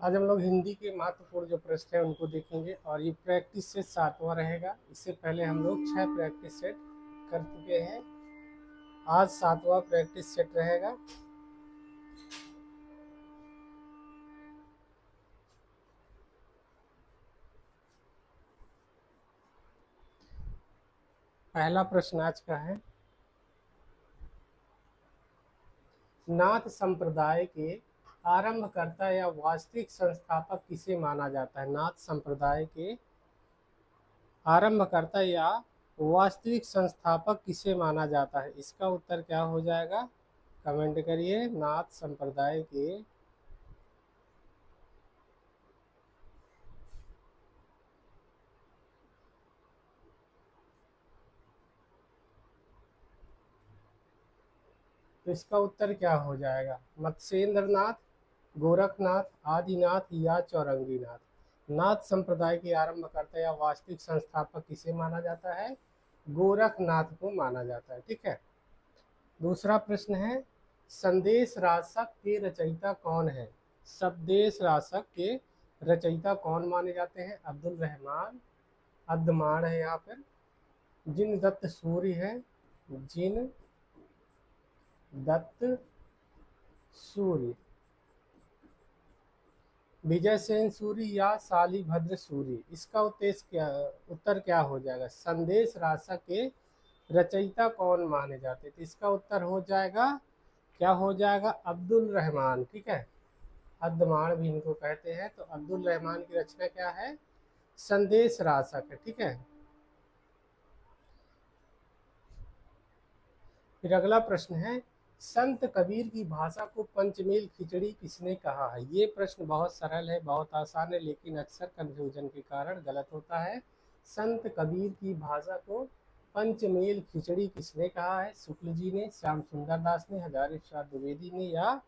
आज हम लोग हिंदी के महत्वपूर्ण जो प्रश्न हैं उनको देखेंगे और ये प्रैक्टिस सेट 7वां रहेगा। इससे पहले हम लोग 6 प्रैक्टिस सेट कर चुके हैं। आज 7वां प्रैक्टिस सेट रहेगा। पहला प्रश्न आज का है, नाथ संप्रदाय के आरंभकर्ता या वास्तविक संस्थापक किसे माना जाता है? नाथ संप्रदाय के आरंभकर्ता या वास्तविक संस्थापक किसे माना जाता है? इसका उत्तर क्या हो जाएगा? कमेंट करिए। नाथ संप्रदाय के तो इसका उत्तर क्या हो जाएगा? मत्स्येंद्र नाथ, गोरखनाथ, आदिनाथ या चौरंगी नाथ? नाथ संप्रदाय के आरंभकर्ता या वास्तविक संस्थापक किसे माना जाता है? गोरखनाथ को माना जाता है। ठीक है। दूसरा प्रश्न है, संदेश रासक के रचयिता कौन है? संदेश रासक के रचयिता कौन माने जाते हैं? अब्दुल रहमान अद्दमाण है यहाँ पर, जिन दत्त सूर्य है, जिन दत्त सूर्य, विजय सेन सूरी या शालिभद्र सूरी? इसका उत्तर क्या हो जाएगा? संदेश रासक के रचयिता कौन माने जाते? तो इसका उत्तर हो जाएगा, क्या हो जाएगा? अब्दुल रहमान। ठीक है, अद्दमाण भी इनको कहते हैं। तो अब्दुल रहमान की रचना क्या है? संदेश रासक है। ठीक है। फिर अगला प्रश्न है, संत कबीर की भाषा को पंचमेल खिचड़ी किसने कहा है? ये प्रश्न बहुत सरल है, बहुत आसान है, लेकिन अक्सर कंफ्यूजन के कारण गलत होता है। संत कबीर की भाषा को पंचमेल खिचड़ी किसने कहा है? शुक्ल जी ने, श्याम सुंदर दास ने, हजारी प्रसाद द्विवेदी ने या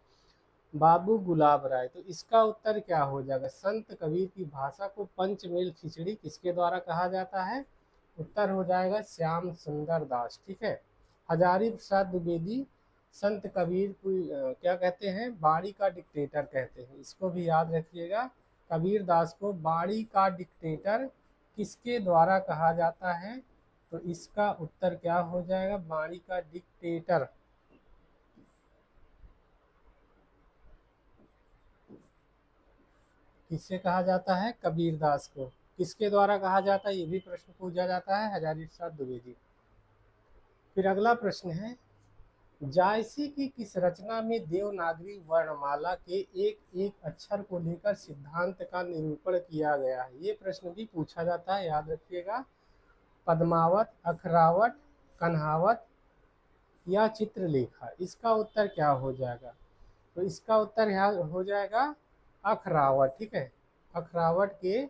बाबू गुलाब राय? तो इसका उत्तर क्या हो जाएगा? संत कबीर की भाषा को पंचमेल खिचड़ी किसके द्वारा कहा जाता है? उत्तर हो जाएगा श्याम सुंदर दास। ठीक है। हजारी प्रसाद द्विवेदी संत कबीर को क्या कहते हैं? बाणी का डिक्टेटर कहते हैं। इसको भी याद रखिएगा। कबीर दास को बाणी का डिक्टेटर किसके द्वारा कहा जाता है? तो इसका उत्तर क्या हो जाएगा? बाणी का डिक्टेटर किससे कहा जाता है? कबीर दास को। किसके द्वारा कहा जाता है? ये भी प्रश्न पूछा जाता है, हजारी प्रसाद द्विवेदी। फिर अगला प्रश्न है, जायसी की किस रचना में देवनागरी वर्णमाला के एक एक अक्षर को लेकर सिद्धांत का निरूपण किया गया है? ये प्रश्न भी पूछा जाता है, याद रखिएगा। पद्मावत, अखरावट, कन्हावत या चित्रलेखा? इसका उत्तर क्या हो जाएगा? तो इसका उत्तर यहाँ हो जाएगा अखरावट। ठीक है। अखरावट के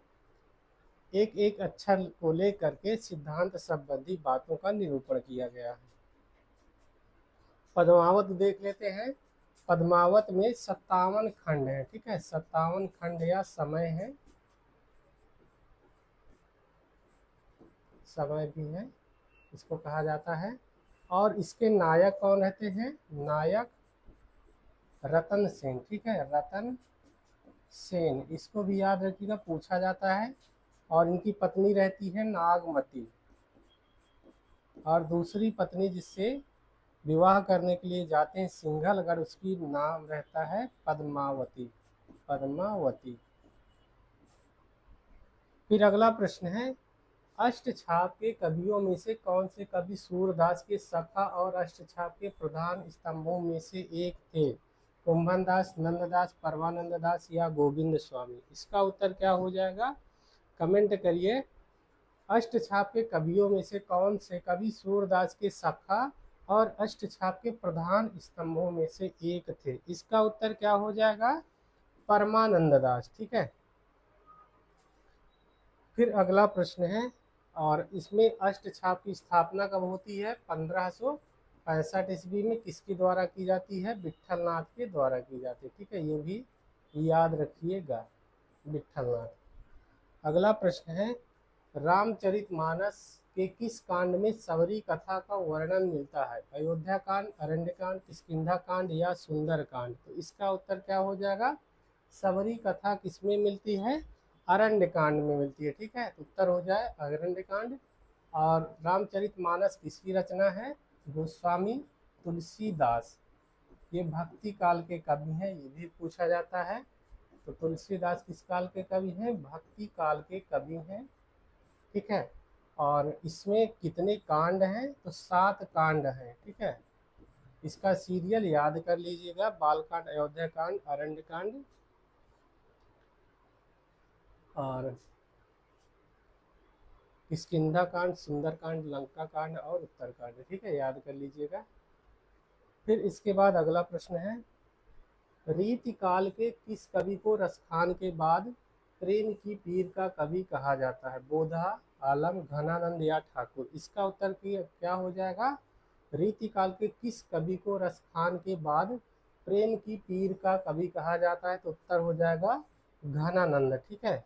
एक एक अक्षर को लेकर के सिद्धांत संबंधी बातों का निरूपण किया गया है। पद्मावत देख लेते हैं। पद्मावत में 57 खंड है। ठीक है, 57 खंड या समय है, समय भी है, इसको कहा जाता है। और इसके नायक कौन रहते हैं? नायक रतन सेन। ठीक है, रतन सेन। इसको भी याद रखिएगा, पूछा जाता है। और इनकी पत्नी रहती है नागमती, और दूसरी पत्नी जिससे विवाह करने के लिए जाते हैं सिंघलगढ़, उसकी नाम रहता है पद्मावती। पद्मावती। फिर अगला प्रश्न है, अष्टछाप के कवियों में से कौन से कवि सूरदास के सखा और अष्टछाप के प्रधान स्तंभों में से एक थे? कुंभन दास, नंददास, परमानंद दास या गोविंद स्वामी? इसका उत्तर क्या हो जाएगा? कमेंट करिए। अष्टछाप के कवियों में से कौन से कवि सूरदास के सखा और अष्टछाप के प्रधान स्तंभों में से एक थे? इसका उत्तर क्या हो जाएगा? परमानंद दास। ठीक है। फिर अगला प्रश्न है, और इसमें अष्टछाप की स्थापना कब होती है? 1565 ईस्वी में। किसके द्वारा की जाती है? विट्ठल नाथ के द्वारा की जाती है। ठीक है, ये भी याद रखिएगा, विट्ठल नाथ। अगला प्रश्न है, रामचरितमानस के किस कांड में सबरी कथा का वर्णन मिलता है? अयोध्या कांड, अरण्य कांड, किष्किंधा कांड या सुंदर कांड? तो इसका उत्तर क्या हो जाएगा? सबरी कथा किसमें मिलती है? अरण्यकांड में मिलती है। ठीक है, उत्तर हो जाए अरण्यकांड। और रामचरितमानस किसकी रचना है? गोस्वामी तुलसीदास। ये भक्ति काल के कवि हैं, ये भी पूछा जाता है। तो तुलसीदास किस काल के कवि हैं? भक्ति काल के कवि हैं। ठीक है, और इसमें कितने कांड हैं? तो 7 कांड हैं। ठीक है, इसका सीरियल याद कर लीजिएगा, बालकांड, अयोध्या कांड, अरण्य कांड और किष्किंधा कांड, सुंदर कांड, लंका कांड और उत्तर कांड। ठीक है, याद कर लीजिएगा। फिर इसके बाद अगला प्रश्न है, रीति काल के किस कवि को रसखान के बाद प्रेम की पीर का कवि कहा जाता है? बोधा, आलम, घनानंद या ठाकुर? इसका उत्तर क्या हो जाएगा? रीति काल के किस कवि को रसखान के बाद प्रेम की पीर का कवि कहा जाता है? तो उत्तर हो जाएगा घनानंद। ठीक है,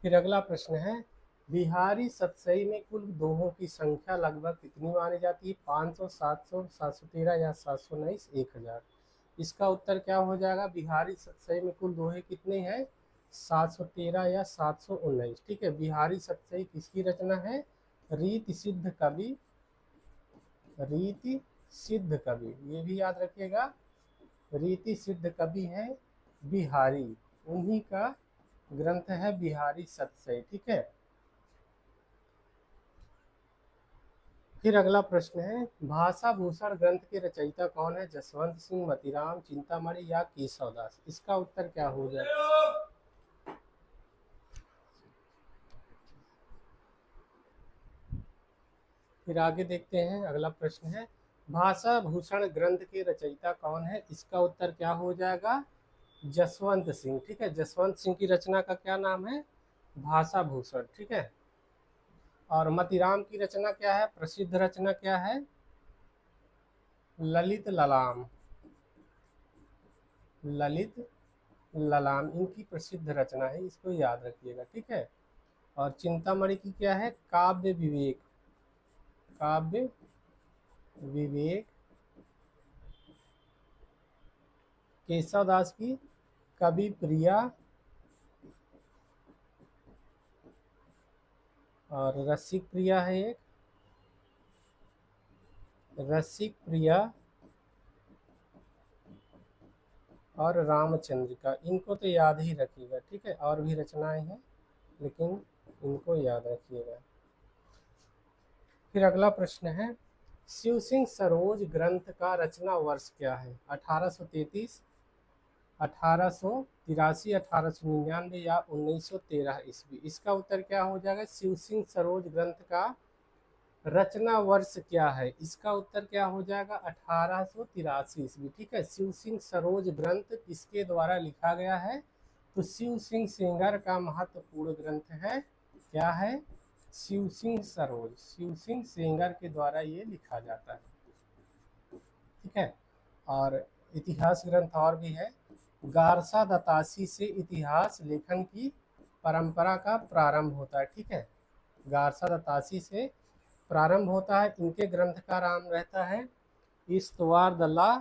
फिर अगला प्रश्न है, बिहारी सतसई में कुल दोहों की संख्या लगभग कितनी मानी जाती है? 500, 700, 713 या 719, 1000? इसका उत्तर क्या हो जाएगा? बिहारी सतसई में कुल दोहे कितने हैं? 713 या 719। ठीक है, बिहारी सतसई किसकी रचना है? रीति सिद्ध कवि, रीति सिद्ध कवि, ये भी याद रखिएगा, रीति सिद्ध कवि है बिहारी, उन्हीं का ग्रंथ है बिहारी सतसई। ठीक है, फिर अगला प्रश्न है, भाषा भूषण ग्रंथ के रचयिता कौन है? जसवंत सिंह, मतीराम, चिंतामणि या केशवदास? इसका उत्तर क्या हो जाए? फिर आगे देखते हैं, अगला प्रश्न है, भाषा भूषण ग्रंथ के रचयिता कौन है? इसका उत्तर क्या हो जाएगा? जसवंत सिंह। ठीक है, जसवंत सिंह की रचना का क्या नाम है? भाषा भूषण। ठीक है, और मतीराम की रचना क्या है? प्रसिद्ध रचना क्या है? ललित ललाम, ललित ललाम इनकी प्रसिद्ध रचना है, इसको याद रखिएगा। ठीक है, और चिंतामणि की क्या है? काव्य विवेक, काव्य विवेक। केशवदास की कवि प्रिया और रसिक प्रिया है एक, रसिक प्रिया और रामचंद्रिका, इनको तो याद ही रखिएगा। ठीक है, और भी रचनाएं हैं लेकिन इनको याद रखिएगा। फिर अगला प्रश्न है, शिव सिंह सरोज ग्रंथ का रचना वर्ष क्या है? 1833, 1883, 1899 या 1913 ईस्वी? इसका उत्तर क्या हो जाएगा? शिव सिंह सरोज ग्रंथ का रचना वर्ष क्या है? इसका उत्तर क्या हो जाएगा? 1883 ईस्वी। ठीक है, शिव सिंह सरोज ग्रंथ किसके द्वारा लिखा गया है? तो शिव सिंह सेंगर का महत्वपूर्ण ग्रंथ है। क्या है? शिव सिंह सरोज, शिव सिंह सेंगर के द्वारा ये लिखा जाता है। ठीक है, और इतिहास ग्रंथ और भी है। गारसा दतासी से इतिहास लेखन की परंपरा का प्रारंभ होता है। ठीक है, गारसा दतासी से प्रारंभ होता है। इनके ग्रंथ का नाम रहता है इस्तवार द लॉ,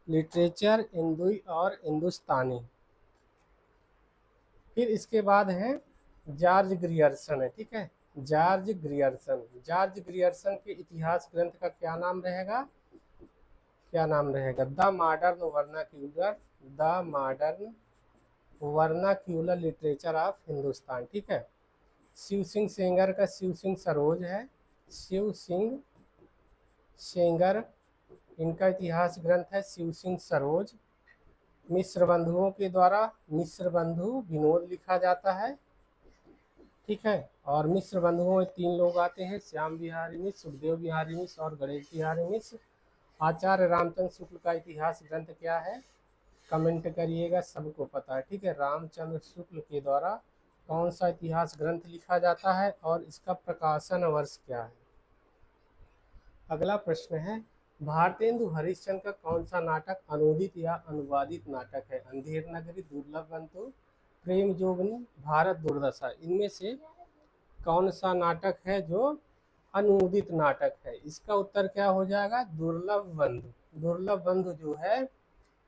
लिटरेचर, हिंदुई और हिंदुस्तानी। फिर इसके बाद है जॉर्ज ग्रियर्सन है। ठीक है, जॉर्ज ग्रियर्सन, जॉर्ज ग्रियर्सन के इतिहास ग्रंथ का क्या नाम रहेगा? क्या नाम रहेगा? The modern vernacular, the modern vernacular literature of Hindustan. ठीक है, शिव सिंह सेंगर का शिव सिंह सरोज है, शिव सिंह सेंगर, इनका इतिहास ग्रंथ है शिव सिंह सरोज। मिश्र बंधुओं के द्वारा मिश्र बंधु विनोद लिखा जाता है। ठीक है, और मिश्र बंधुओं में 3 लोग आते हैं, श्याम बिहारी मिश्र, सुखदेव बिहारी मिश्र और गणेश बिहारी मिश्र। आचार्य रामचंद्र शुक्ल का इतिहास ग्रंथ क्या है? कमेंट करिएगा, सबको पता है। ठीक है, रामचंद्र शुक्ल के द्वारा कौन सा इतिहास ग्रंथ लिखा जाता है और इसका प्रकाशन वर्ष क्या है? अगला प्रश्न है, भारतेंदु हरिश्चंद्र का कौन सा नाटक अनुदित या अनुवादित नाटक है? अंधेर नगरी, दुर्लभ बंधु, प्रेम जोगनी, भारत दुर्दशा? इनमें से कौन सा नाटक है जो अनुदित नाटक है? इसका उत्तर क्या हो जाएगा? दुर्लभ बंधु। दुर्लभ बंधु जो है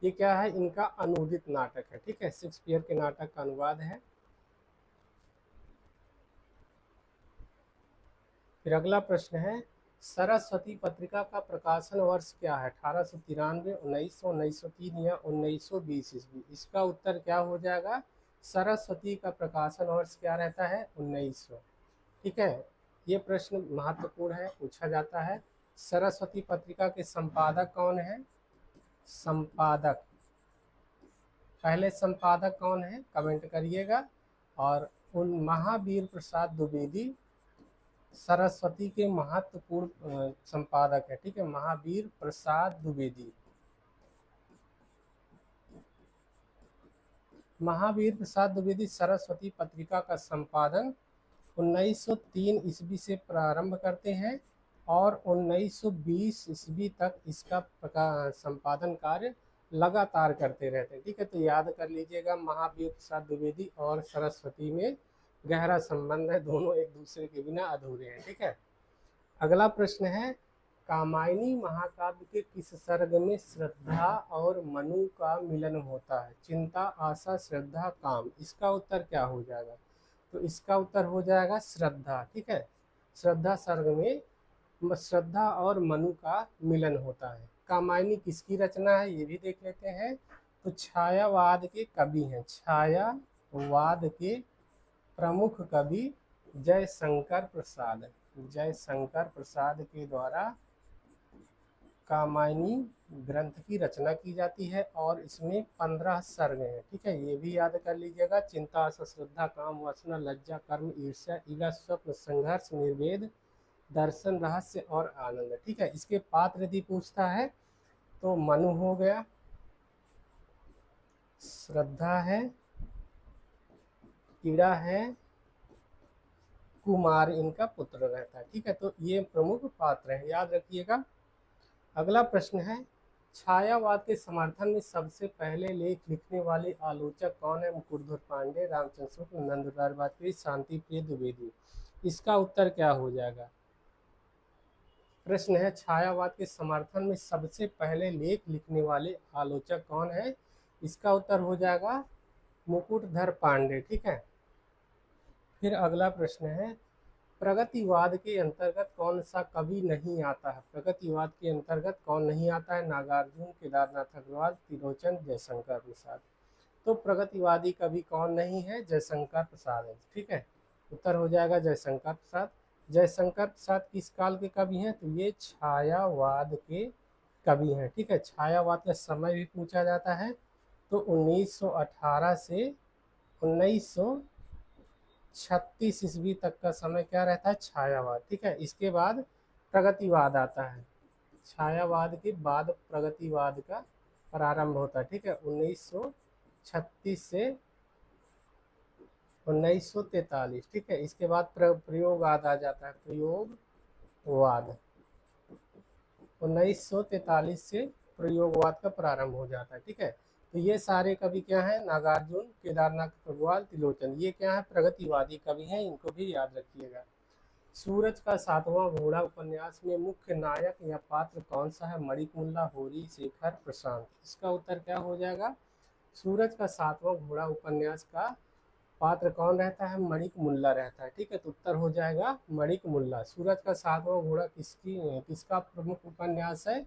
ये क्या है, इनका अनुदित नाटक है, ठीक है, शेक्सपियर के नाटक का अनुवाद है। फिर अगला प्रश्न है, सरस्वती पत्रिका का प्रकाशन वर्ष क्या है, 1893, 1900, 1903 या 1920 ईस्वी। इसका उत्तर क्या हो जाएगा, सरस्वती का प्रकाशन वर्ष क्या रहता है, 1900। ठीक है, ये प्रश्न महत्वपूर्ण है, पूछा जाता है। सरस्वती पत्रिका के संपादक कौन है, संपादक, पहले संपादक कौन है, कमेंट करिएगा। और उन महावीर प्रसाद द्विवेदी सरस्वती के महत्वपूर्ण संपादक है, ठीक है, महावीर प्रसाद द्विवेदी। महावीर प्रसाद द्विवेदी सरस्वती पत्रिका का संपादन 1903 ईस्वी से प्रारंभ करते हैं और 1920 ईस्वी तक इसका संपादन कार्य लगातार करते रहते हैं। ठीक है, तो याद कर लीजिएगा, महावीर प्रसाद द्विवेदी और सरस्वती में गहरा संबंध है, दोनों एक दूसरे के बिना अधूरे हैं। ठीक है, अगला प्रश्न है, कामायनी महाकाव्य के किस सर्ग में श्रद्धा और मनु का मिलन होता है, चिंता, आशा, श्रद्धा, काम। इसका उत्तर क्या हो जाएगा, तो इसका उत्तर हो जाएगा श्रद्धा। ठीक है, श्रद्धा सर्ग में श्रद्धा और मनु का मिलन होता है। कामायनी किसकी रचना है, ये भी देख लेते हैं। तो छायावाद के कवि हैं, छायावाद के प्रमुख कवि जयशंकर प्रसाद, जयशंकर प्रसाद के द्वारा कामायनी ग्रंथ की रचना की जाती है और इसमें 15 सर्ग हैं। ठीक है, ये भी याद कर लीजिएगा, चिंता, आशा, श्रद्धा, काम, वासना, लज्जा, कर्म, ईर्ष्या, ईगा, स्वप्न, संघर्ष, निर्वेद, दर्शन, रहस्य और आनंद। ठीक है, इसके पात्र यदि पूछता है तो मनु हो गया, श्रद्धा है, ईड़ा है, कुमार इनका पुत्र रहता है। ठीक है, तो ये प्रमुख पात्र है, याद रखिएगा। अगला प्रश्न है, छायावाद के समर्थन में सबसे पहले लेख लिखने वाले आलोचक कौन है, मुकुटधर पांडे, रामचंद्र शुक्ल, नंदलाल वाजपेयी, शांति प्रिय द्विवेदी। इसका उत्तर क्या हो जाएगा, प्रश्न है, छायावाद के समर्थन में सबसे पहले लेख लिखने वाले आलोचक कौन है। इसका उत्तर हो जाएगा मुकुटधर पांडे। ठीक है, फिर अगला प्रश्न है, प्रगतिवाद के अंतर्गत कौन सा कवि नहीं आता है, प्रगतिवाद के अंतर्गत कौन नहीं आता है, नागार्जुन, केदारनाथ अग्रवाल, त्रिलोचन, जयशंकर प्रसाद। तो प्रगतिवादी कवि कौन नहीं है, जयशंकर प्रसाद है। ठीक है, उत्तर हो जाएगा जयशंकर प्रसाद। जयशंकर प्रसाद किस काल के कवि हैं, तो ये छायावाद के कवि हैं। ठीक है, छायावाद का समय भी पूछा जाता है, तो 1918 से 1936 ईस्वी तक का समय क्या रहता है, छायावाद। ठीक है, इसके बाद प्रगतिवाद आता है, छायावाद के बाद प्रगतिवाद का प्रारंभ होता है। ठीक है, 1936 से 1943। ठीक है, इसके बाद प्रयोगवाद आ जाता है, प्रयोगवाद 1943 से प्रयोगवाद का प्रारंभ हो जाता है। ठीक है, तो ये सारे कवि क्या हैं, नागार्जुन, केदारनाथ अग्रवाल, त्रिलोचन, ये क्या है, प्रगतिवादी कवि हैं, इनको भी याद रखिएगा। सूरज का सातवां घोड़ा उपन्यास में मुख्य नायक या पात्र कौन सा है, मणिक मुल्ला, होरी, शेखर, प्रशांत। इसका उत्तर क्या हो जाएगा, सूरज का सातवां घोड़ा उपन्यास का पात्र कौन रहता है, मणिक मुल्ला रहता है। ठीक है, तो उत्तर हो जाएगा मणिक मुल्ला। सूरज का सातवां घोड़ा किसका प्रमुख उपन्यास है,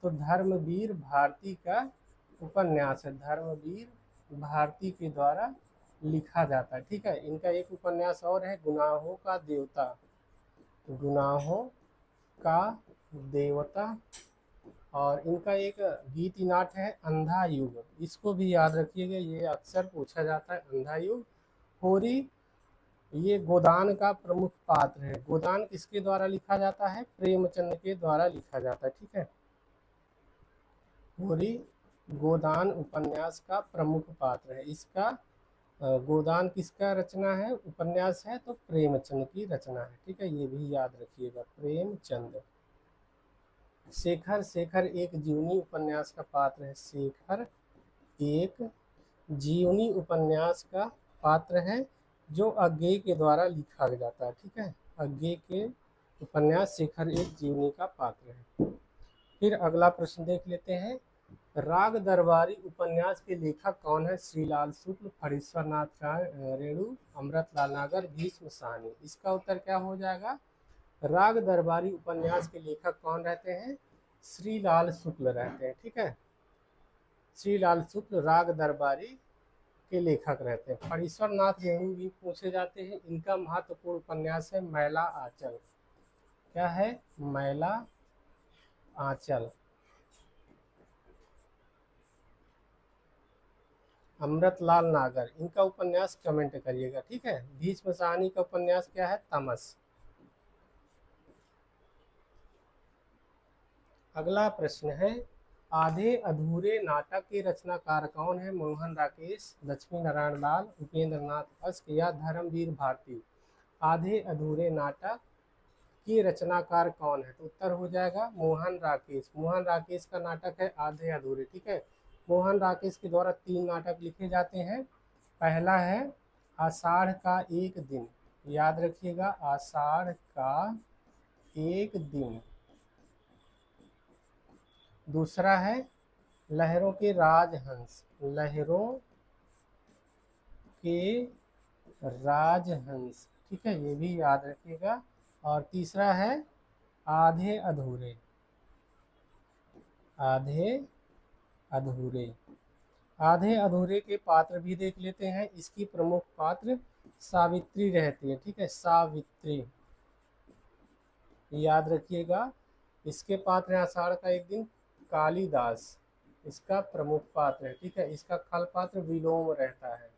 तो धर्मवीर भारती का उपन्यास है, धर्मवीर भारती के द्वारा लिखा जाता है। ठीक है, इनका एक उपन्यास और है, गुनाहों का देवता, गुनाहों का देवता, और इनका एक गीति नाट्य है अंधा युग, इसको भी याद रखिएगा, ये अक्सर पूछा जाता है, अंधा युग। होरी ये गोदान का प्रमुख पात्र है, गोदान किसके द्वारा लिखा जाता है, प्रेमचंद के द्वारा लिखा जाता है। ठीक है, होरी गोदान उपन्यास का प्रमुख पात्र है, इसका गोदान किसका रचना है, उपन्यास है, तो प्रेमचंद की रचना है। ठीक है, ये भी याद रखिएगा, प्रेमचंद। शेखर, शेखर एक जीवनी उपन्यास का पात्र है, शेखर एक जीवनी उपन्यास का पात्र है जो अज्ञेय के द्वारा लिखा जाता है। ठीक है, अज्ञेय के उपन्यास शेखर एक जीवनी का पात्र है। फिर अगला प्रश्न देख लेते हैं, राग दरबारी उपन्यास के लेखक कौन है? श्रीलाल शुक्ल, फणीश्वर नाथ रेणु, अमृतलाल नागर, भीष्म साहनी। इसका उत्तर क्या हो जाएगा? राग दरबारी उपन्यास के लेखक कौन रहते हैं? श्रीलाल शुक्ल रहते हैं। ठीक है, श्रीलाल शुक्ल राग दरबारी के लेखक रहते हैं। फणीश्वर नाथ रेणु भी पूछे जाते हैं। इनका महत्वपूर्ण उपन्यास है मैला आंचल। क्या है? मैला आंचल। अमृतलाल नागर, इनका उपन्यास कमेंट करिएगा। ठीक है, भीष्म साहनी का उपन्यास क्या है? तमस। अगला प्रश्न है, आधे अधूरे नाटक के रचनाकार कौन है? मोहन राकेश, लक्ष्मी नारायण लाल, उपेंद्र नाथ अश्क या धर्मवीर भारती। आधे अधूरे नाटक के रचनाकार कौन है? तो उत्तर हो जाएगा मोहन राकेश। मोहन राकेश का नाटक है आधे अधूरे। ठीक है, मोहन राकेश के द्वारा 3 नाटक लिखे जाते हैं। पहला है आषाढ़ का एक दिन, याद रखिएगा, आषाढ़ का एक दिन। दूसरा है लहरों के राजहंस, लहरों के राजहंस। ठीक है, ये भी याद रखिएगा। और तीसरा है आधे अधूरे, आधे अधूरे। आधे अधूरे के पात्र भी देख लेते हैं। इसकी प्रमुख पात्र सावित्री रहती है। ठीक है, सावित्री याद रखिएगा। इसके पात्र हैं आषाढ़ का एक दिन कालिदास, इसका प्रमुख पात्र है। ठीक है, इसका खल पात्र विलोम रहता है,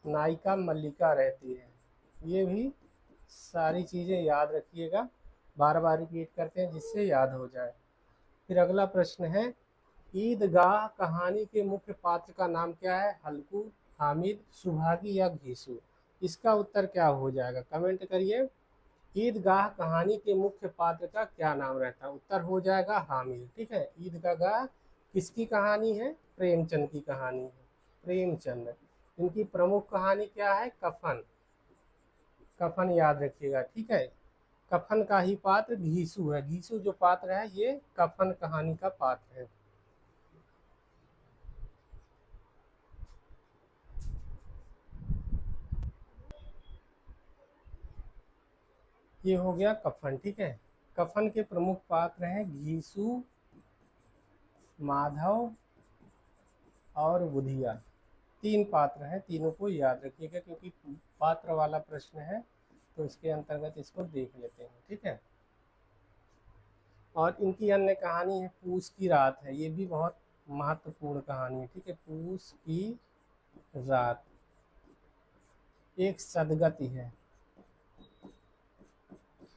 नायिका मल्लिका रहती है। ये भी सारी चीज़ें याद रखिएगा, बार बार रिपीट करते हैं जिससे याद हो जाए। फिर अगला प्रश्न है, ईदगाह कहानी के मुख्य पात्र का नाम क्या है? हल्कू, हामिद, सुभागी या घीसू। इसका उत्तर क्या हो जाएगा? कमेंट करिए। ईदगाह कहानी के मुख्य पात्र का क्या नाम रहता है? उत्तर हो जाएगा हामिद। ठीक है, ईदगाह किसकी कहानी है? प्रेमचंद की कहानी है, प्रेमचंद। इनकी प्रमुख कहानी क्या है? कफन। कफन याद रखिएगा। ठीक है, कफन का ही पात्र घीसू है। घीसू जो पात्र है ये कफन कहानी का पात्र है। ये हो गया कफन। ठीक है, कफन के प्रमुख पात्र हैं घीसू, माधव और बुधिया। 3 पात्र हैं, तीनों को याद रखिएगा क्योंकि पात्र वाला प्रश्न है तो इसके अंतर्गत इसको देख लेते हैं। ठीक है, और इनकी अन्य कहानी है पूस की रात है। ये भी बहुत महत्वपूर्ण कहानी है। ठीक है, पूस की रात एक सदगति है।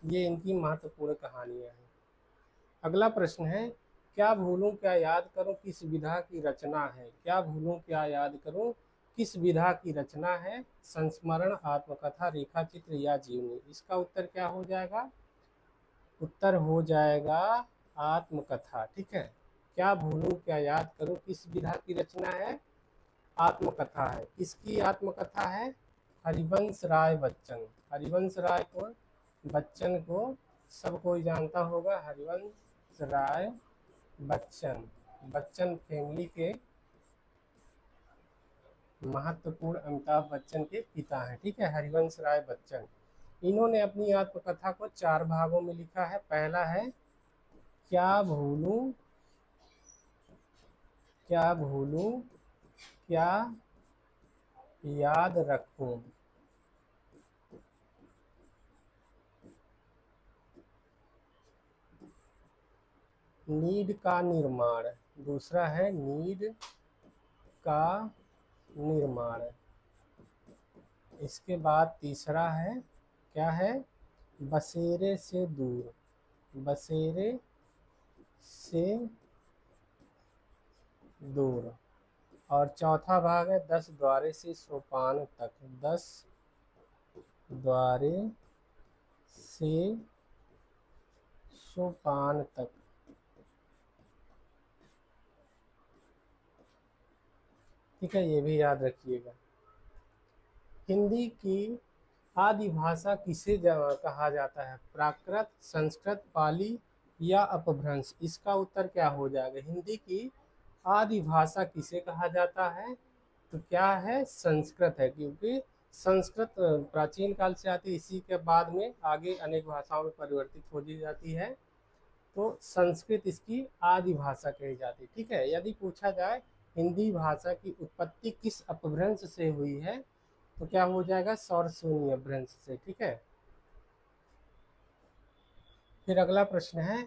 ये इनकी महत्वपूर्ण कहानियां हैं। अगला प्रश्न है, क्या भूलूं क्या याद करूं किस विधा की रचना है? क्या भूलूं क्या याद करूं किस विधा की रचना है? संस्मरण, आत्मकथा, रेखा चित्र या जीवनी। इसका उत्तर क्या हो जाएगा? उत्तर हो जाएगा आत्मकथा। ठीक है, क्या भूलूं क्या याद करूं किस विधा की रचना है? आत्मकथा है। किसकी आत्मकथा है? हरिवंश राय बच्चन। हरिवंश राय को बच्चन को सब कोई जानता होगा, हरिवंश राय बच्चन। बच्चन फैमिली के महत्वपूर्ण अमिताभ बच्चन के पिता हैं। ठीक है, हरिवंश राय बच्चन। इन्होंने अपनी आत्मकथा को 4 भागों में लिखा है। पहला है क्या भूलूं क्या भूलूं क्या याद रखूं। नीड का निर्माण। दूसरा है नीड का निर्माण। इसके बाद तीसरा है क्या है? बसेरे से दूर। बसेरे से दूर। और चौथा भाग है 10 द्वारे से सोपान तक। 10 द्वारे से सोपान तक। ठीक है, ये भी याद रखिएगा। हिंदी की आदि भाषा किसे कहा जाता है? प्राकृत, संस्कृत, पाली या अपभ्रंश? इसका उत्तर क्या हो जाएगा? हिंदी की आदि भाषा किसे कहा जाता है? तो क्या है? संस्कृत है, क्योंकि संस्कृत प्राचीन काल से आती है, इसी के बाद में आगे अनेक भाषाओं में परिवर्तित हो दी जाती है। तो संस्कृत इसकी आदि भाषा कही जाती है। ठीक है, यदि पूछा जाए हिंदी भाषा की उत्पत्ति किस अपभ्रंश से हुई है, तो क्या हो जाएगा? सौरसूनी अपभ्रंश से। ठीक है, फिर अगला प्रश्न है,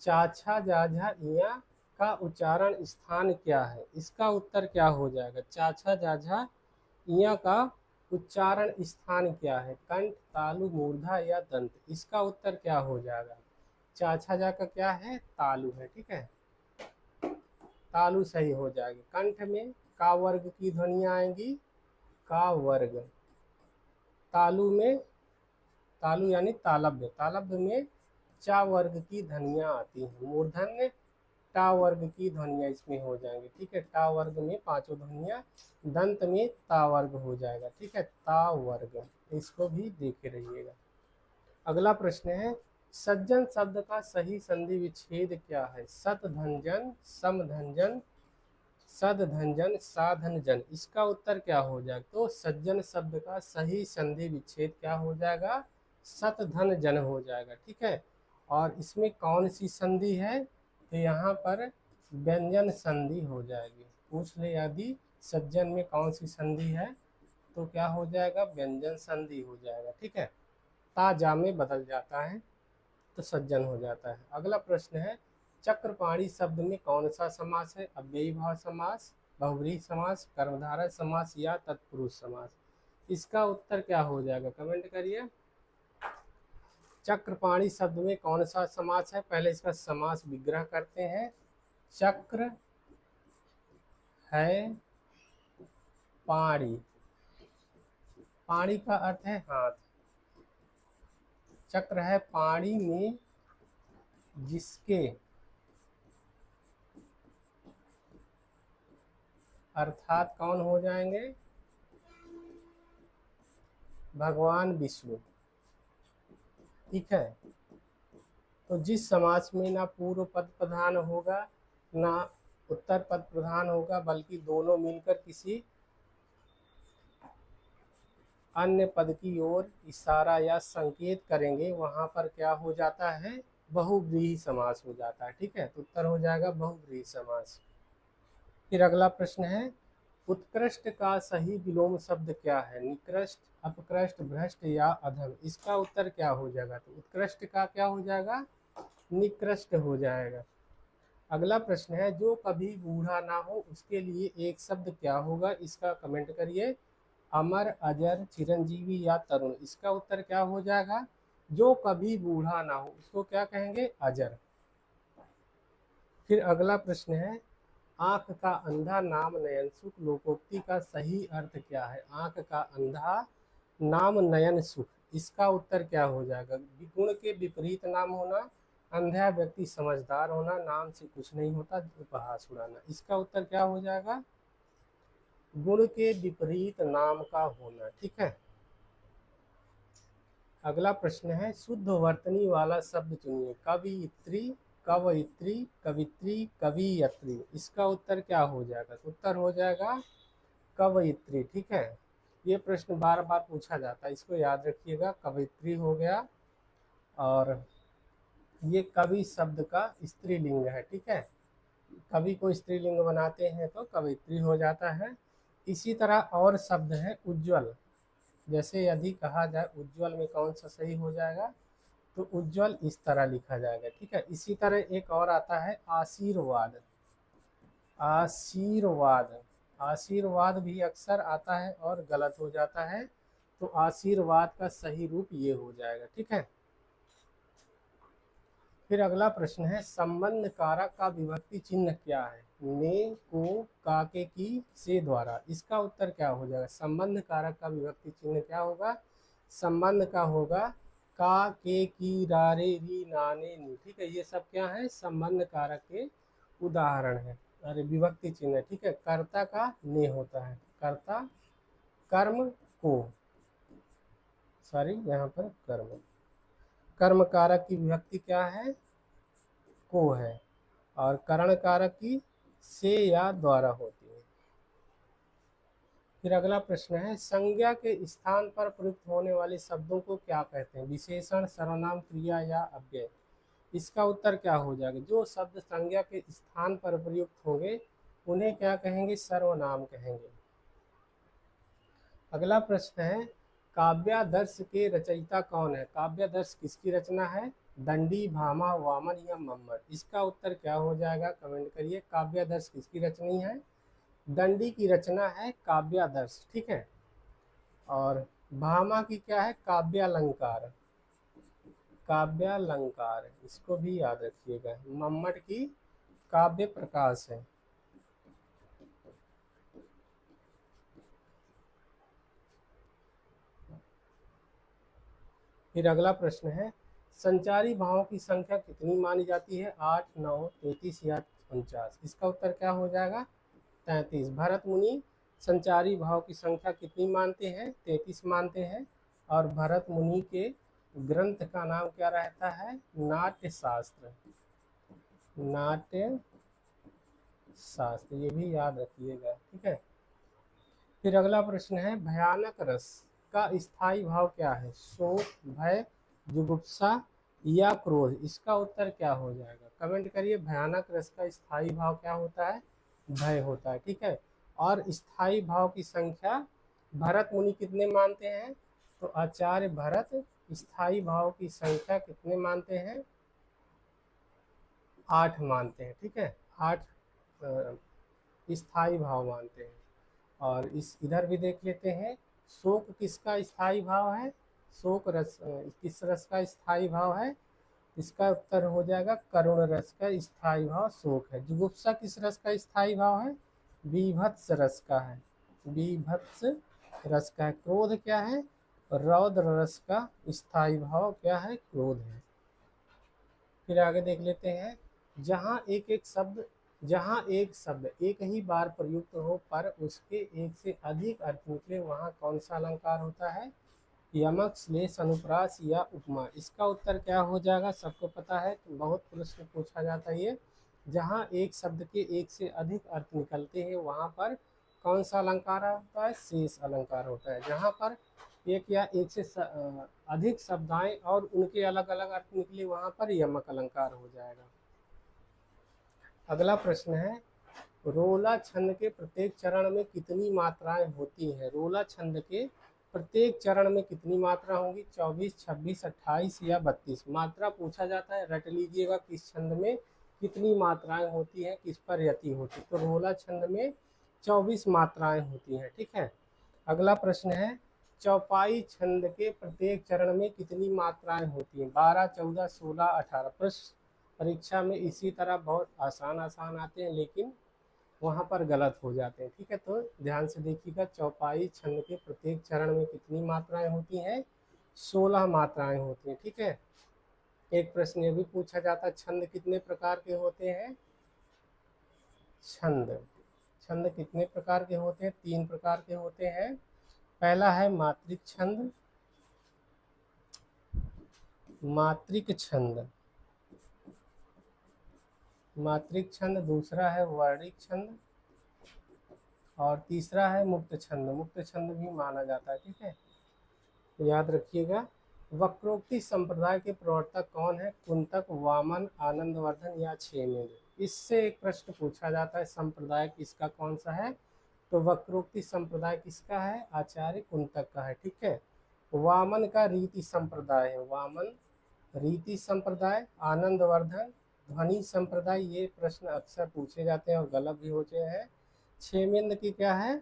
चाछा जाझा इया का उच्चारण स्थान क्या है? इसका उत्तर क्या हो जाएगा? चाछा जाझा इया का उच्चारण स्थान क्या है? कंठ, तालु, मूर्धा या दंत? इसका उत्तर क्या हो जाएगा? चाछा जा का क्या है? तालु है। ठीक है, तालु सही हो जाएगी। कंठ में का वर्ग की ध्वनियां आएंगी, का वर्ग। तालु में, तालु यानी तालब्य, तालब्य में चा वर्ग की ध्वनियां आती हैं। मूर्धन्य टा वर्ग की ध्वनियां इसमें हो जाएंगी। ठीक है, टा वर्ग में पांचों ध्वनियां, दंत में ता वर्ग हो जाएगा। ठीक है, ता वर्ग, इसको भी देखे रहिएगा। अगला प्रश्न है, सज्जन शब्द का सही संधि विच्छेद क्या है? सतधंजन, समधंजन, सदधंजन, साधनजन? इसका उत्तर क्या हो जाएगा? तो सज्जन शब्द का सही संधि विच्छेद क्या हो जाएगा? सतधन जन हो जाएगा। ठीक है, और इसमें कौन सी संधि है? तो यहाँ पर व्यंजन संधि हो जाएगी। पूछ ले यदि सज्जन में कौन सी संधि है, तो क्या हो जाएगा? व्यंजन संधि हो जाएगा। ठीक है, ताजा में बदल जाता है तो सज्जन हो जाता है। अगला प्रश्न है, चक्रपाणी शब्द में कौन सा समास है? अव्ययी भाव समास, बहुव्रीहि समास, कर्मधारय समास या तत्पुरुष समास? इसका उत्तर क्या हो जाएगा? कमेंट करिए। चक्रपाणी शब्द में कौन सा समास है? पहले इसका समास विग्रह करते हैं। चक्र है पाणी, पाणी का अर्थ है हाथ। चक्र है पाणी में जिसके, अर्थात कौन हो जाएंगे? भगवान विष्णु। ठीक है, तो जिस समास में ना पूर्व पद प्रधान होगा ना उत्तर पद प्रधान होगा, बल्कि दोनों मिलकर किसी अन्य पद की ओर इशारा या संकेत करेंगे, वहां पर क्या हो जाता है? बहुव्रीहि समास हो जाता है। ठीक है, तो उत्तर हो जाएगा बहुव्रीहि समास। फिर अगला प्रश्न है, उत्कृष्ट का सही विलोम शब्द क्या है? निकृष्ट, अपकृष्ट, भ्रष्ट या अधम? इसका उत्तर क्या हो जाएगा? तो उत्कृष्ट का क्या हो जाएगा? निकृष्ट हो जाएगा। अगला प्रश्न है, जो कभी बूढ़ा ना हो उसके लिए एक शब्द क्या होगा? इसका कमेंट करिए। अमर, अजर, चिरंजीवी या तरुण? इसका उत्तर क्या हो जाएगा? जो कभी बूढ़ा ना हो उसको क्या कहेंगे? अजर। फिर अगला प्रश्न है, आंख का अंधा नाम नयन सुख लोकोक्ति का सही अर्थ क्या है? आंख का अंधा नाम नयन सुख, इसका उत्तर क्या हो जाएगा? गुण के विपरीत नाम होना, अंधा व्यक्ति समझदार होना, नाम से कुछ नहीं होता, उपहास उड़ाना? इसका उत्तर क्या हो जाएगा? गुण के विपरीत नाम का होना। ठीक है, अगला प्रश्न है, शुद्ध वर्तनी वाला शब्द चुनिए। कवियत्री, कवयित्री, कवित्री, कवियत्री? इसका उत्तर क्या हो जाएगा? तो उत्तर हो जाएगा कवयित्री। ठीक है, ये प्रश्न बार बार पूछा जाता है, इसको याद रखिएगा। कवयित्री हो गया, और ये कवि शब्द का स्त्रीलिंग है। ठीक है, कवि को स्त्रीलिंग बनाते हैं तो कवयित्री हो जाता है। इसी तरह और शब्द है उज्ज्वल, जैसे यदि कहा जाए उज्ज्वल में कौन सा सही हो जाएगा? तो उज्ज्वल इस तरह लिखा जाएगा। ठीक है, इसी तरह एक और आता है आशीर्वाद, आशीर्वाद, आशीर्वाद भी अक्सर आता है और गलत हो जाता है, तो आशीर्वाद का सही रूप ये हो जाएगा। ठीक है, फिर अगला प्रश्न है, संबंध कारक का विभक्ति चिन्ह क्या है? ने, को, काके, की, से, द्वारा? इसका उत्तर क्या हो जाएगा? संबंध कारक का विभक्ति चिन्ह क्या होगा? संबंध का होगा का, के, की, रा, रे, री, ना, ने, नी। ठीक है, ये सब क्या है? संबंध कारक के उदाहरण है, अरे विभक्ति चिन्ह। ठीक है, कर्ता का ने होता है, कर्ता कर्म को, सॉरी यहाँ पर कर्म, कर्म कारक की विभक्ति क्या है? को है, और करण कारक की से या द्वारा होती है। फिर अगला प्रश्न है, संज्ञा के स्थान पर प्रयुक्त होने वाले शब्दों को क्या कहते हैं? विशेषण, सर्वनाम, क्रिया या अव्यय? इसका उत्तर क्या हो जाएगा? जो शब्द संज्ञा के स्थान पर प्रयुक्त होंगे उन्हें क्या कहेंगे? सर्वनाम कहेंगे। अगला प्रश्न है, काव्यादर्श के रचयिता कौन है? काव्यादर्श किसकी रचना है? दंडी, भामा, वामन या मम्मट? इसका उत्तर क्या हो जाएगा? कमेंट करिए। काव्यादर्श किसकी रचनी है? दंडी की रचना है काव्यादर्श, ठीक है। और भामा की क्या है? काव्यालंकार, काव्यालंकार, इसको भी याद रखिएगा। मम्मट की काव्य प्रकाश है। फिर अगला प्रश्न है, संचारी भावों की संख्या कितनी मानी जाती है? 8, 9, 33 या 49? इसका उत्तर क्या हो जाएगा? 33। भरत मुनि संचारी भाव की संख्या कितनी मानते हैं? 33 मानते हैं। और भरत मुनि के ग्रंथ का नाम क्या रहता है? नाट्य शास्त्र, नाट्य शास्त्र, ये भी याद रखिएगा, ठीक है। फिर अगला प्रश्न है, भयानक रस का स्थायी भाव क्या है? शोक, भय, जुगुप्सा या क्रोध? इसका उत्तर क्या हो जाएगा? कमेंट करिए। भयानक रस का स्थायी भाव क्या होता है? भय होता है, ठीक है। और स्थायी भाव की संख्या भरत मुनि कितने मानते हैं? तो आचार्य भरत स्थायी भाव की संख्या कितने मानते हैं? 8 मानते हैं, ठीक है। 8 स्थायी भाव मानते हैं। और इस इधर भी देख लेते हैं, शोक किसका स्थायी भाव है? शोक रस किस रस का स्थायी भाव है? इसका उत्तर हो जाएगा करुण रस का स्थायी भाव शोक है। जुगुप्सा किस रस का स्थायी भाव है? बीभत्स रस का है, बीभत्स रस का है। क्रोध क्या है? रौद्र रस का स्थायी भाव क्या है? क्रोध है। फिर आगे देख लेते हैं, जहाँ एक शब्द एक ही बार प्रयुक्त हो पर उसके एक से अधिक अर्थ निकले, वहाँ कौन सा अलंकार होता है? यमक, श्लेष, अनुप्रास या उपमा? इसका उत्तर क्या हो जाएगा? सबको पता है, तो बहुत प्रश्न पूछा जाता है ये। जहाँ एक शब्द के एक से अधिक अर्थ निकलते हैं वहाँ पर कौन सा अलंकार होता है? शेष अलंकार होता है। जहाँ पर एक या एक से अधिक शब्द आए और उनके अलग अलग अर्थ निकले वहाँ पर यमक अलंकार हो जाएगा। अगला प्रश्न है, रोला छंद के प्रत्येक चरण में कितनी मात्राएं होती हैं? रोला छंद के प्रत्येक चरण में कितनी मात्रा होगी? 24, 26, 28 या 32? मात्रा पूछा जाता है, रट लीजिएगा किस छंद में कितनी मात्राएं होती हैं, किस पर यति होती है। तो रोला छंद में 24 मात्राएं होती हैं, ठीक है। अगला प्रश्न है, चौपाई छंद के प्रत्येक चरण में कितनी मात्राएं होती हैं? 12, 14, 16, 18? प्रश्न परीक्षा में इसी तरह बहुत आसान आसान आते हैं लेकिन वहाँ पर गलत हो जाते हैं, ठीक है। तो ध्यान से देखिएगा, चौपाई छंद के प्रत्येक चरण में कितनी मात्राएं होती हैं? 16 मात्राएं होती हैं, ठीक है। एक प्रश्न ये भी पूछा जाता है, छंद कितने प्रकार के होते हैं? छंद छंद कितने प्रकार के होते हैं? 3 प्रकार के होते हैं। पहला है मात्रिक छंद, मात्रिक छंद, मात्रिक छंद। दूसरा है वर्णिक छंद और तीसरा है मुक्त छंद। मुक्त छंद भी माना जाता है, ठीक है, याद रखिएगा। वक्रोक्ति संप्रदाय के प्रवर्तक कौन है? कुंतक, वामन, आनंदवर्धन या क्षेमेंद्र? इससे एक प्रश्न पूछा जाता है, संप्रदाय किसका कौन सा है? तो वक्रोक्ति संप्रदाय किसका है? आचार्य कुंतक का है, ठीक है। वामन का रीति संप्रदाय है, वामन रीति संप्रदाय। आनंदवर्धन ध्वनि संप्रदाय। ये प्रश्न अक्सर पूछे जाते हैं और गलत भी होते हैं। क्षेमेंद्र की क्या है?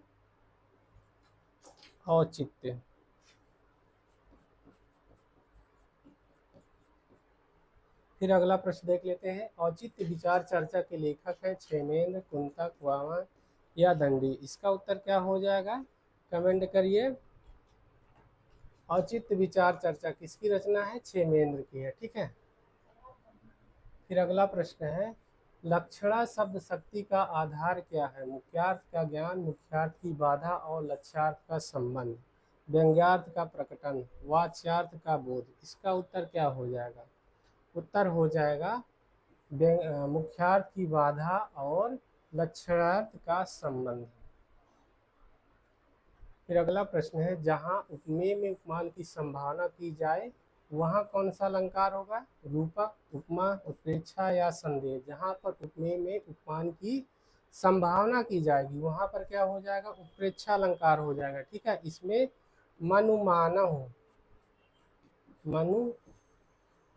औचित्य। फिर अगला प्रश्न देख लेते हैं, औचित्य विचार चर्चा के लेखक हैं क्षेमेंद्र, कुंतक, वामन या दंडी? इसका उत्तर क्या हो जाएगा? कमेंट करिए। औचित्य विचार चर्चा किसकी रचना है? क्षेमेंद्र की है, ठीक है। फिर अगला प्रश्न है, लक्षणा शब्द शक्ति का आधार क्या है? मुख्यार्थ का ज्ञान, मुख्यार्थ की बाधा और लक्ष्यार्थ का संबंध, व्यंग्यार्थ का प्रकटन, वाच्यार्थ का बोध? इसका उत्तर क्या हो जाएगा? उत्तर हो जाएगा मुख्यार्थ की बाधा और लक्षणार्थ का संबंध। फिर अगला प्रश्न है, जहाँ उपमेय में उपमान की संभावना की जाए वहाँ कौन सा अलंकार होगा? रूपक, उपमा, उत्प्रेक्षा या संदेह। जहाँ पर उपमेय में उपमान की संभावना की जाएगी वहाँ पर क्या हो जाएगा? उत्प्रेक्षा अलंकार हो जाएगा। ठीक है, इसमें मनु मानहु, मनु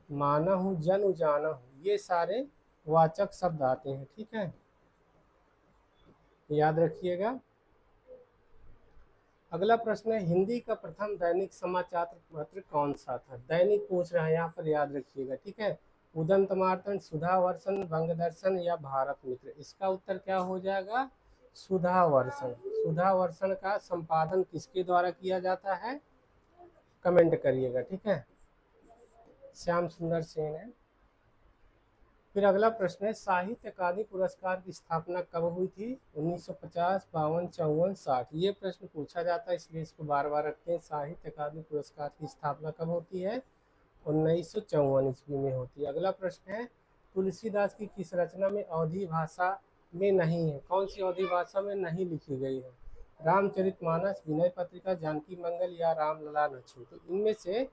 मानहु, जनु जानहु, ये सारे वाचक शब्द आते हैं। ठीक है, याद रखिएगा। अगला प्रश्न है, हिंदी का प्रथम दैनिक समाचार पत्र कौन सा था? दैनिक पूछ रहा है यहाँ पर, याद रखिएगा। ठीक है, उदंतमार्तन, सुधावर्षण, बंगदर्शन या भारत मित्र। इसका उत्तर क्या हो जाएगा? सुधावर्षण। सुधावर्षण का संपादन किसके द्वारा किया जाता है? कमेंट करिएगा। ठीक है, श्याम सुंदर सेन है। फिर अगला प्रश्न है, साहित्य अकादमी पुरस्कार की स्थापना कब हुई थी? 1950, 52, 54, 60। ये प्रश्न पूछा जाता है इसलिए इसको बार बार रखते हैं। साहित्य अकादमी पुरस्कार की स्थापना कब होती है? 1954 ईस्वी में होती है। अगला प्रश्न है, तुलसीदास की किस रचना में अवधी भाषा में नहीं है? कौन सी अवधी भाषा में नहीं लिखी गई है? रामचरितमानस, विनय पत्रिका, जानकी मंगल या रामलला नक्षु। तो इनमें से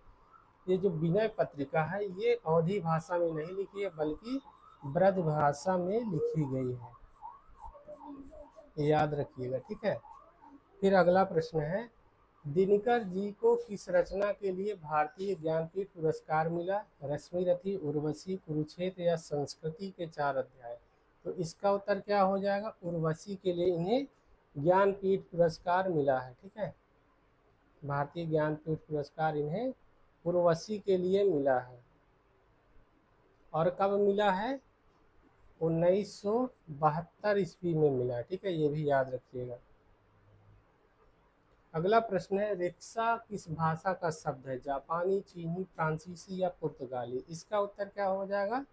ये जो विनय पत्रिका है ये अवधी भाषा में नहीं लिखी है बल्कि ब्रज भाषा में लिखी गई है, याद रखिएगा। ठीक है, फिर अगला प्रश्न है, दिनकर जी को किस रचना के लिए भारतीय ज्ञानपीठ पुरस्कार मिला? रश्मिरथी, उर्वशी, कुरुक्षेत्र या संस्कृति के 4 अध्याय। तो इसका उत्तर क्या हो जाएगा? उर्वशी के लिए इन्हें ज्ञानपीठ पुरस्कार मिला है। ठीक है, भारतीय ज्ञानपीठ पुरस्कार इन्हें उर्वशी के लिए मिला है। और कब मिला है? 1972 ईस्वी में मिला। ठीक है, ये भी याद रखिएगा। अगला प्रश्न है, रिक्शा किस भाषा का शब्द है? जापानी, चीनी, फ्रांसीसी या पुर्तगाली। इसका उत्तर क्या हो जाएगा?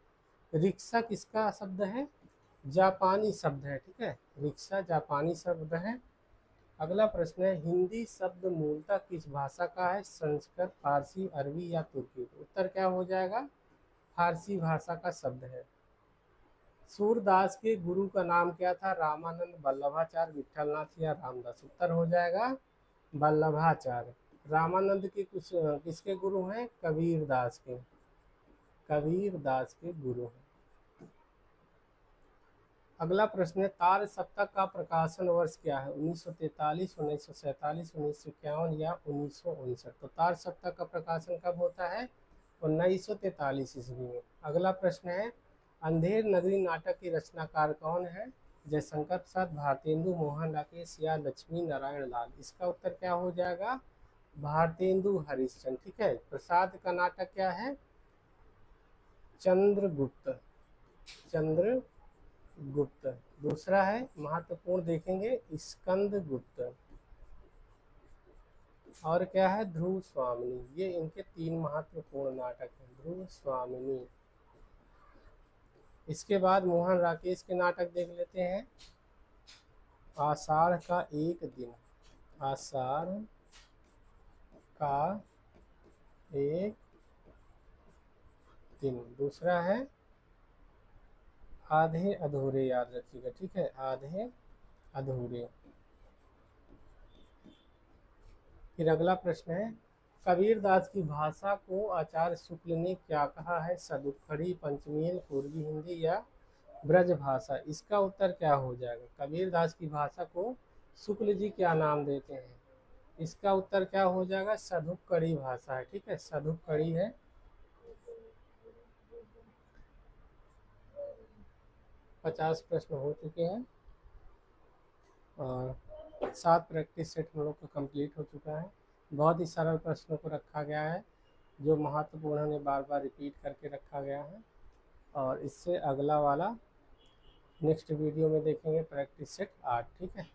रिक्शा किसका शब्द है? जापानी शब्द है। ठीक है, रिक्शा जापानी शब्द है। अगला प्रश्न है, हिंदी शब्द मूलतः किस भाषा का है? संस्कृत, फारसी, अरबी या तुर्की। उत्तर क्या हो जाएगा? फारसी भाषा का शब्द है। सूरदास के गुरु का नाम क्या था? रामानंद, वल्लभाचार्य, विठलनाथ या रामदास। उत्तर हो जाएगा वल्लभाचार्य। रामानंद के कुछ किसके गुरु हैं? कबीर दास के, कबीर दास के गुरु हैं। अगला प्रश्न है, तार सप्तक का प्रकाशन वर्ष क्या है? 1943, 1947, 1951 या 1959। तो तार सप्तक का प्रकाशन कब होता है? 1943 ईस्वी में। अगला प्रश्न है, अंधेर नगरी नाटक के रचनाकार कौन है? जयशंकर प्रसाद, भारतेंदु, मोहन राकेश या लक्ष्मी नारायण लाल। इसका उत्तर क्या हो जाएगा? भारतेंदु हरिश्चंद्र। ठीक है, प्रसाद का नाटक क्या है? चंद्रगुप्त, चंद्रगुप्त। दूसरा है महत्वपूर्ण, देखेंगे, स्कंदगुप्त। और क्या है? ध्रुव स्वामिनी। ये इनके 3 महत्वपूर्ण नाटक हैं, ध्रुव स्वामिनी। इसके बाद मोहन राकेश के नाटक देख लेते हैं। आषाढ़ का एक दिन, आषाढ़ का एक दिन। दूसरा है आधे अधूरे, याद रखिएगा। ठीक है, आधे अधूरे। फिर अगला प्रश्न है, कबीरदास की भाषा को आचार्य शुक्ल ने क्या कहा है? सदुक्खड़ी, पंचमेल, पूर्वी हिंदी या ब्रज भाषा। इसका उत्तर क्या हो जाएगा? कबीरदास की भाषा को शुक्ल जी क्या नाम देते हैं? इसका उत्तर क्या हो जाएगा? सदुक्खड़ी भाषा है। ठीक है, सदुक्खड़ी है। 50 प्रश्न हो चुके हैं और 7 प्रैक्टिस सेट हम लोग का कंप्लीट हो चुका है। बहुत ही सरल प्रश्नों को रखा गया है, जो महत्वपूर्ण है बार बार रिपीट करके रखा गया है। और इससे अगला वाला नेक्स्ट वीडियो में देखेंगे, प्रैक्टिस सेट 8। ठीक है।